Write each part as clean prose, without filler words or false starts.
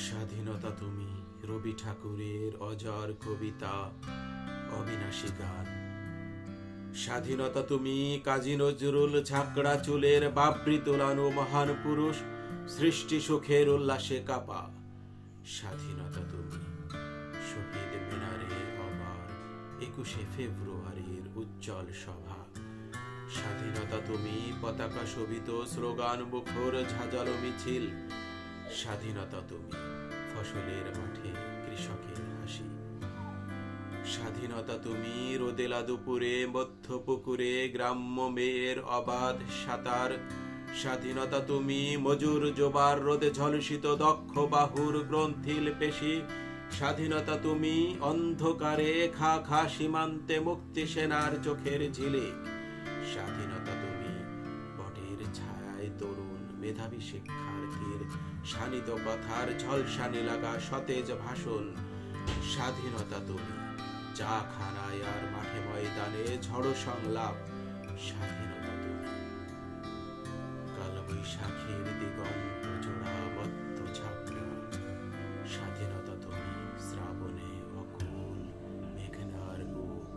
স্বাধীনতা তুমি, রবি ঠাকুরের অজর কবিতা, অবিনাশী গান। স্বাধীনতা তুমি, কাজী নজরুল ঝাঁকড়া চুলের বাবরি তোলানো মহান পুরুষ, সৃষ্টি সুখের উল্লাসে কাপা। স্বাধীনতা তুমি, শহীদ মিনারে অমর 21শে ফেব্রুয়ারির উজ্জ্বল সভা। স্বাধীনতা তুমি, পতাকা শোভিত স্লোগান মুখর ঝাঁঝালো মিছিল। স্বাধীনতা তুমি, ফসলের মাঠে কৃষকের হাসি। স্বাধীনতা তুমি, রোদেলা দুপুরে মধ্য পুকুরে গ্রাম্য মেয়ের অবাধ সাঁতার। স্বাধীনতা তুমি, মজুর জোবার রোদে ঝলসিত দক্ষ বাহুর গ্রন্থিল পেশি। স্বাধীনতা তুমি, অন্ধকারে খা খা সীমান্তে মুক্তি সেনার চোখের ঝিলিক। স্বাধীনতা তুমি, বটের ছায়ায় তরুণ মেধাবী শিক্ষার্থীর শানিত কথার ঝলসানি লাগা সতেজ ভাষণ। স্বাধীনতা তুমি, চা খানায় আর মাঠে ময়দানে ঝড়ো সংলাপ। স্বাধীনতা তুমি, কালবৈশাখীর দিগন্ত জোড়া বদ্ধ ছাপনা। স্বাধীনতা তুমি, শ্রাবণে অকুল মেঘনার বুক।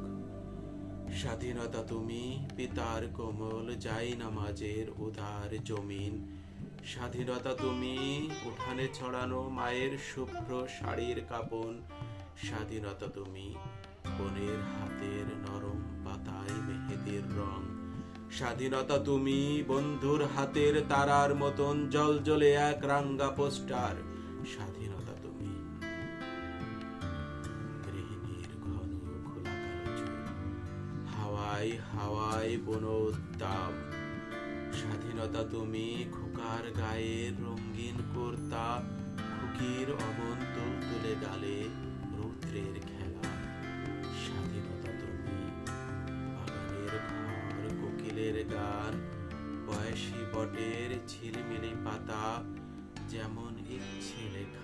স্বাধীনতা তুমি, পিতার কোমল জায়নামাজের উদার জমিন। স্বাধীনতা তুমি, উঠানে ছড়ানো মায়ের শুভ্র শাড়ির কাপন। স্বাধীনতা তুমি, বোনের হাতের নরম পাতায় মেহেদির রং। স্বাধীনতা তুমি, বন্ধুর হাতের তারার মতন জলজলে এক রাঙ্গা পোস্টার। স্বাধীনতা তুমি, গৃহিণীর ঘন খোলা কালো চুল, হাওয়ায় হাওয়ায় বনোদ্দাম। স্বাধীনতা তুমি, খোকার গায়ের রঙিন কুর্তা, খুকির অবন্তল তুলে গালে রৌদ্রের খেলা। স্বাধীনতা তুমি, বাগানের ঘর কোকিলের গান, বয়সী বটের ঝিলমিলি পাতা যেমন ইচ্ছে লেখা।